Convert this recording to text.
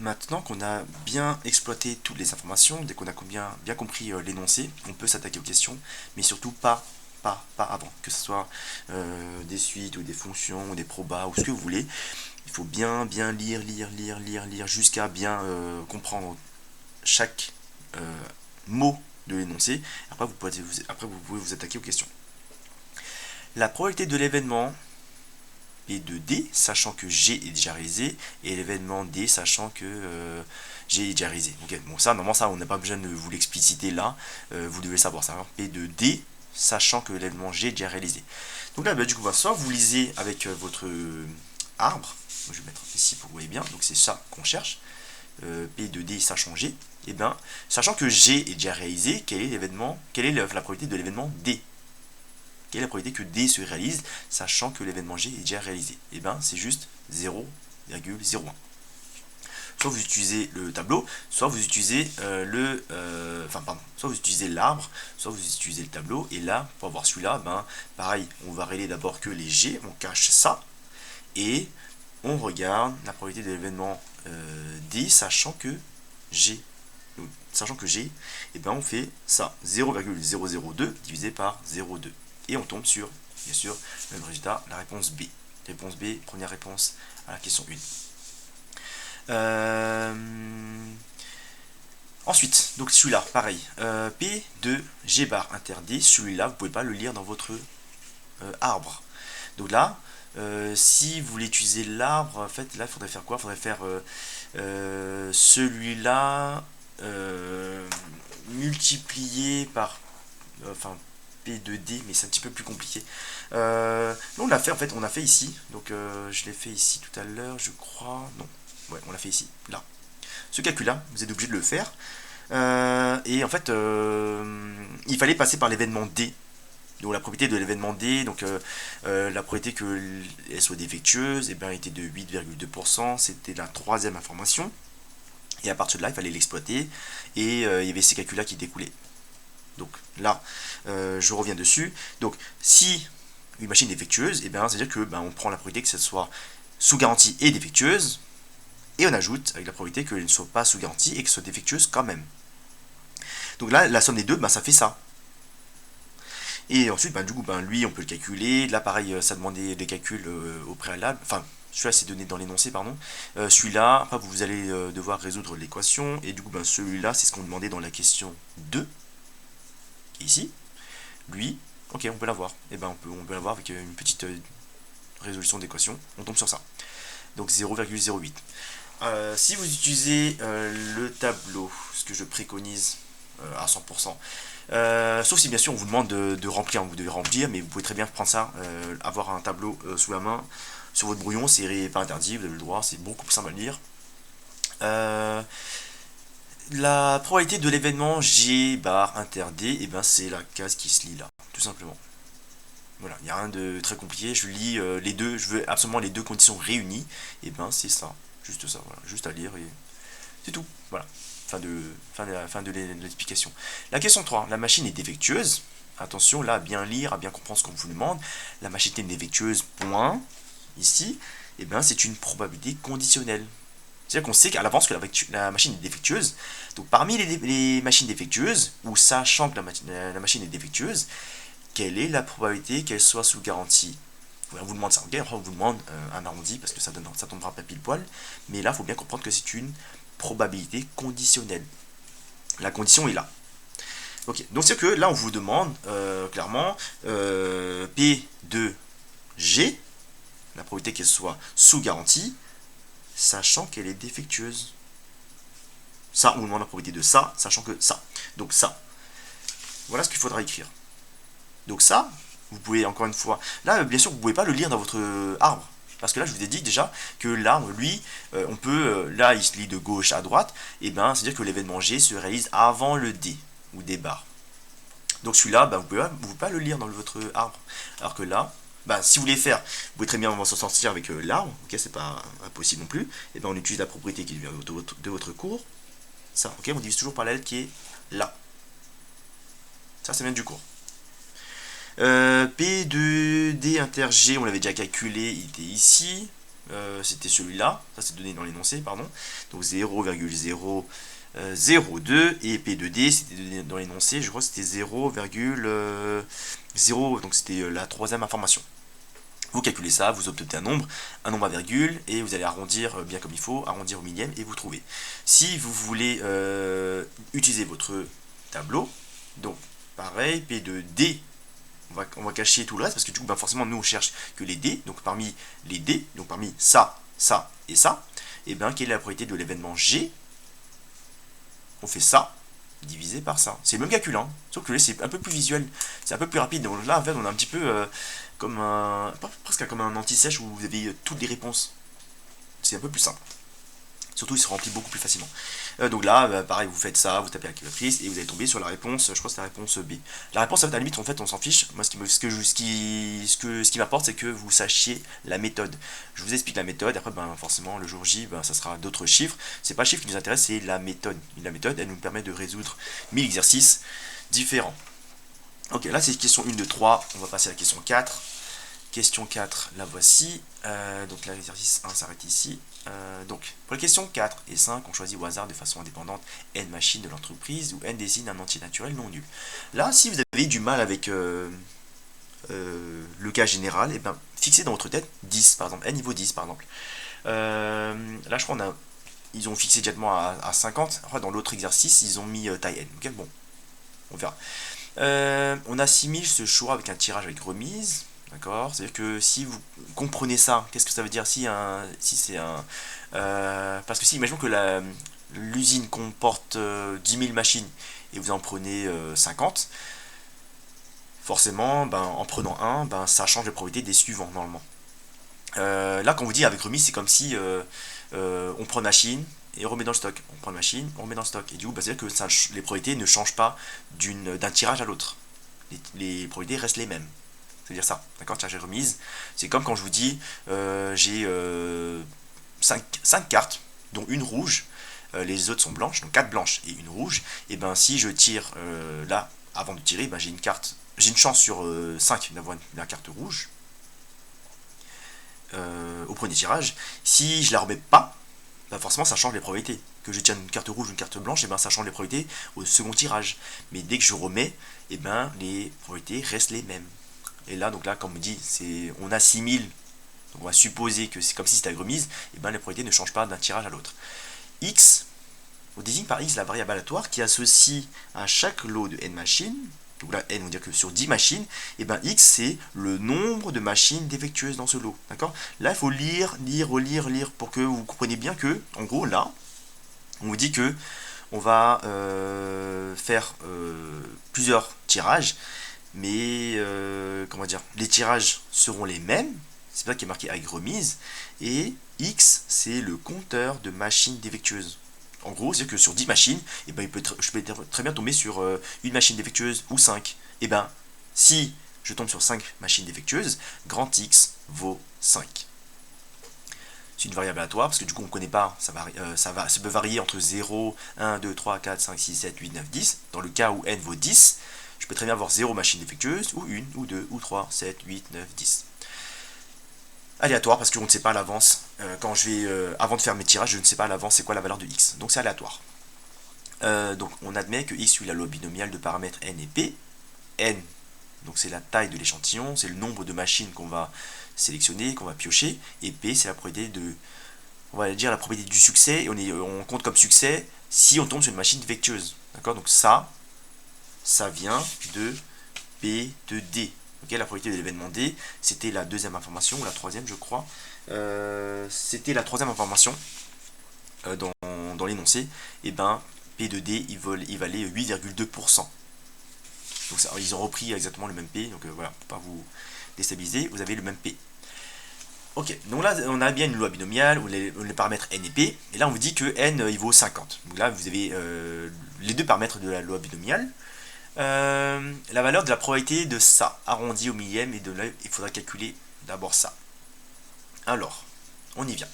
Maintenant qu'on a bien exploité toutes les informations, dès qu'on a bien compris l'énoncé, on peut s'attaquer aux questions, mais surtout pas avant. Que ce soit des suites ou des fonctions ou des probas ou ce que vous voulez, il faut bien lire jusqu'à bien comprendre chaque mot de l'énoncé. Après, vous pouvez vous attaquer aux questions. La probabilité de l'événement P de D, sachant que G est déjà réalisé, et l'événement D, sachant que G est déjà réalisé. Ok, bon, ça, normalement, ça, on n'a pas besoin de vous l'expliciter là, vous devez savoir ça. Hein. P de D, sachant que l'événement G est déjà réalisé. Donc là, bah, du coup, soit vous lisez avec votre arbre, je vais mettre ici pour que vous voyez bien, donc c'est ça qu'on cherche, P de D, sachant G, et bien, sachant que G est déjà réalisé, quelle est la probabilité de l'événement D? Quelle est la probabilité que D se réalise, sachant que l'événement G est déjà réalisé? Eh bien, c'est juste 0,01. Soit vous utilisez le tableau, soit vous utilisez soit vous utilisez l'arbre, soit vous utilisez le tableau. Et là, pour avoir celui-là, ben, pareil, on va révéler d'abord que les G, on cache ça, et on regarde la probabilité de l'événement D, sachant que G. Donc, sachant que G, eh ben, on fait ça, 0,002 divisé par 0,2. Et on tombe sur, bien sûr, le même résultat, la réponse B. Réponse B, première réponse à la question 1. Ensuite, donc celui-là, pareil. P de G bar inter D, celui-là, vous ne pouvez pas le lire dans votre arbre. Donc là, si vous voulez utiliser l'arbre, en fait, là, il faudrait faire quoi? Il faudrait faire celui-là multiplié par enfin P de D, mais c'est un petit peu plus compliqué. Nous on l'a fait en fait, on a fait ici, donc je l'ai fait ici tout à l'heure, je crois. Non, ouais, on l'a fait ici, là. Ce calcul-là, vous êtes obligé de le faire. Et en fait, il fallait passer par l'événement D. Donc la probabilité de l'événement D, donc la probabilité qu'elle soit défectueuse, et bien, était de 8,2%. C'était la troisième information. Et à partir de là, il fallait l'exploiter. Et il y avait ces calculs-là qui découlaient. Donc là, je reviens dessus. Donc si une machine est défectueuse, et bien c'est-à-dire que on prend la probabilité que ce soit sous garantie et défectueuse, et on ajoute avec la probabilité qu'elle ne soit pas sous garantie et qu'elle soit défectueuse quand même. Donc là, la somme des deux, ça fait ça. Et ensuite, du coup, lui, on peut le calculer. Là, pareil, ça demandait des calculs au préalable. Enfin, celui-là, c'est donné dans l'énoncé, pardon. Celui-là, après, vous allez devoir résoudre l'équation. Et du coup, celui-là, c'est ce qu'on demandait dans la question 2, qui est ici. Lui, ok, on peut l'avoir. Et on peut l'avoir avec une petite résolution d'équation. On tombe sur ça. Donc 0,08. Si vous utilisez le tableau, ce que je préconise à 100%, sauf si bien sûr on vous demande de remplir, vous devez remplir, mais vous pouvez très bien prendre ça, avoir un tableau sous la main, sur votre brouillon, c'est pas interdit, vous avez le droit, c'est beaucoup plus simple à lire. La probabilité de l'événement G bar inter D, c'est la case qui se lit là, tout simplement. Voilà, il n'y a rien de très compliqué, je lis les deux, je veux absolument les deux conditions réunies, c'est ça, juste ça, voilà, juste à lire et c'est tout, voilà, fin de l'explication. La question 3, la machine est défectueuse, attention là, à bien lire, à bien comprendre ce qu'on vous demande, la machine est défectueuse, point, ici, c'est une probabilité conditionnelle. C'est-à-dire qu'on sait qu'à l'avance que la machine est défectueuse, donc parmi les machines défectueuses, ou sachant que la machine est défectueuse, quelle est la probabilité qu'elle soit sous garantie? On vous demande ça, ok? Après on vous demande un arrondi parce que ça tombera pas pile poil, mais là il faut bien comprendre que c'est une probabilité conditionnelle. La condition est là. Ok, donc c'est que là on vous demande clairement P de G, la probabilité qu'elle soit sous garantie, sachant qu'elle est défectueuse. Ça, on vous demande la probabilité de ça, sachant que ça. Donc ça. Voilà ce qu'il faudra écrire. Donc ça, vous pouvez encore une fois... Là, bien sûr, vous ne pouvez pas le lire dans votre arbre. Parce que là, je vous ai dit déjà que l'arbre, lui, on peut... là, il se lit de gauche à droite. Et c'est-à-dire que l'événement G se réalise avant le D, ou D bar. Donc celui-là, vous ne pouvez pas le lire dans votre arbre. Alors que là, si vous voulez faire, vous pouvez très bien s'en sortir avec l'arbre. Ok, c'est pas impossible non plus. Et on utilise la propriété qui vient de votre cours. Ça, ok, on divise toujours par la lettre qui est là. Ça vient du cours. P de D inter G, on l'avait déjà calculé, il était ici. c'était celui-là, ça c'est donné dans l'énoncé, pardon, donc 0,002, et P de D, c'était donné dans l'énoncé, je crois que c'était 0,0, donc c'était la troisième information. Vous calculez ça, vous obtenez un nombre à virgule, et vous allez arrondir bien comme il faut, arrondir au millième, et vous trouvez. Si vous voulez utiliser votre tableau, donc pareil, P de D, on va cacher tout le reste, parce que du coup, ben, forcément, nous on cherche que les D, donc parmi les D, donc parmi ça, ça et ça, et bien quelle est la probabilité de l'événement G? On fait ça, divisé par ça. C'est le même calcul, hein, sauf que là c'est un peu plus visuel, c'est un peu plus rapide. Donc là en fait on a un petit peu comme un, presque comme un anti-sèche où vous avez toutes les réponses. C'est un peu plus simple. Surtout il se remplit beaucoup plus facilement. Donc là, pareil, vous faites ça, vous tapez la calculatrice et vous allez tomber sur la réponse, je crois que c'est la réponse B. La réponse, à la limite, en fait, on s'en fiche. Moi, ce qui m'apporte, c'est que vous sachiez la méthode. Je vous explique la méthode, après, ben, forcément, le jour J, ben, ça sera d'autres chiffres. C'est pas le chiffre qui nous intéresse, c'est la méthode. La méthode, elle nous permet de résoudre 1000 exercices différents. Ok, là, c'est question 1 de 3. On va passer à la question 4. Question 4, la voici. Donc l'exercice 1 s'arrête ici. Donc, pour les questions 4 et 5, on choisit au hasard de façon indépendante n machines de l'entreprise, où n désigne un entier naturel non nul. Là, si vous avez du mal avec le cas général, et ben, fixez dans votre tête 10, par exemple, n niveau 10, par exemple. Là, je crois ils ont fixé directement à 50. Après, dans l'autre exercice, ils ont mis taille n. Okay, bon, on verra. On assimile ce choix avec un tirage avec remise. D'accord. C'est-à-dire que si vous comprenez ça, qu'est-ce que ça veut dire si c'est un... parce que si, imaginons que l'usine comporte 10 000 machines et vous en prenez 50, forcément, ben, en prenant un, ben, ça change la probabilité des suivants, normalement. Là, quand on vous dit avec remise, c'est comme si on prend une machine et on remet dans le stock. On prend une machine, on remet dans le stock. Et du coup, ben, c'est-à-dire que les probabilités ne changent pas d'un tirage à l'autre. Les probabilités restent les mêmes. C'est-à-dire ça, d'accord, tirage et remise. C'est comme quand je vous dis, j'ai 5 cartes, dont une rouge, les autres sont blanches, donc 4 blanches et une rouge, et ben si je tire là, avant de tirer, ben, j'ai une chance sur 5 d'avoir la carte rouge, au premier tirage. Si je la remets pas, ben forcément ça change les probabilités. Que je tienne une carte rouge ou une carte blanche, et ben ça change les probabilités au second tirage. Mais dès que je remets, et ben les probabilités restent les mêmes. Et là, donc là, comme on dit, on assimile, donc on va supposer que c'est comme si c'était avec remise, et bien les probabilités ne changent pas d'un tirage à l'autre. X, on désigne par X la variable aléatoire qui associe à chaque lot de n machines, donc là n on va dire que sur 10 machines, et bien X c'est le nombre de machines défectueuses dans ce lot. D'accord. Là il faut lire, relire pour que vous compreniez bien que, en gros là, on vous dit que on va faire plusieurs tirages. Mais comment dire, les tirages seront les mêmes, c'est ça qui est marqué avec remise, et X c'est le compteur de machines défectueuses. En gros, c'est que sur 10 machines, et ben, je peux très bien tomber sur une machine défectueuse ou 5. Et ben, si je tombe sur 5 machines défectueuses, grand X vaut 5. C'est une variable aléatoire, parce que du coup on ne connaît pas, ça peut varier entre 0, 1, 2, 3, 4, 5, 6, 7, 8, 9, 10. Dans le cas où n vaut 10, je peux très bien avoir 0 machine défectueuse, ou 1, ou 2, ou 3, 7, 8, 9, 10. Aléatoire, parce qu'on ne sait pas à l'avance, avant de faire mes tirages, je ne sais pas à l'avance c'est quoi la valeur de x. Donc c'est aléatoire. Donc on admet que x suit la loi binomiale de paramètres n et p. N, donc c'est la taille de l'échantillon, c'est le nombre de machines qu'on va sélectionner, qu'on va piocher, et p c'est la probabilité on va dire la probabilité du succès, et on compte comme succès si on tombe sur une machine défectueuse. D'accord. Donc ça vient de P de D. Okay, la probabilité de l'événement D, c'était la deuxième information, ou la troisième je crois. C'était la troisième information dans l'énoncé. Et ben P de D, il valait 8,2%. Donc ça, ils ont repris exactement le même P, donc voilà, pour pas vous déstabiliser, vous avez le même P. Ok, donc là on a bien une loi binomiale où les paramètres n et p, et là on vous dit que n il vaut 50. Donc là vous avez les deux paramètres de la loi binomiale. La valeur de la probabilité de ça, arrondi au millième, et de là il faudra calculer d'abord ça. Alors, on y vient.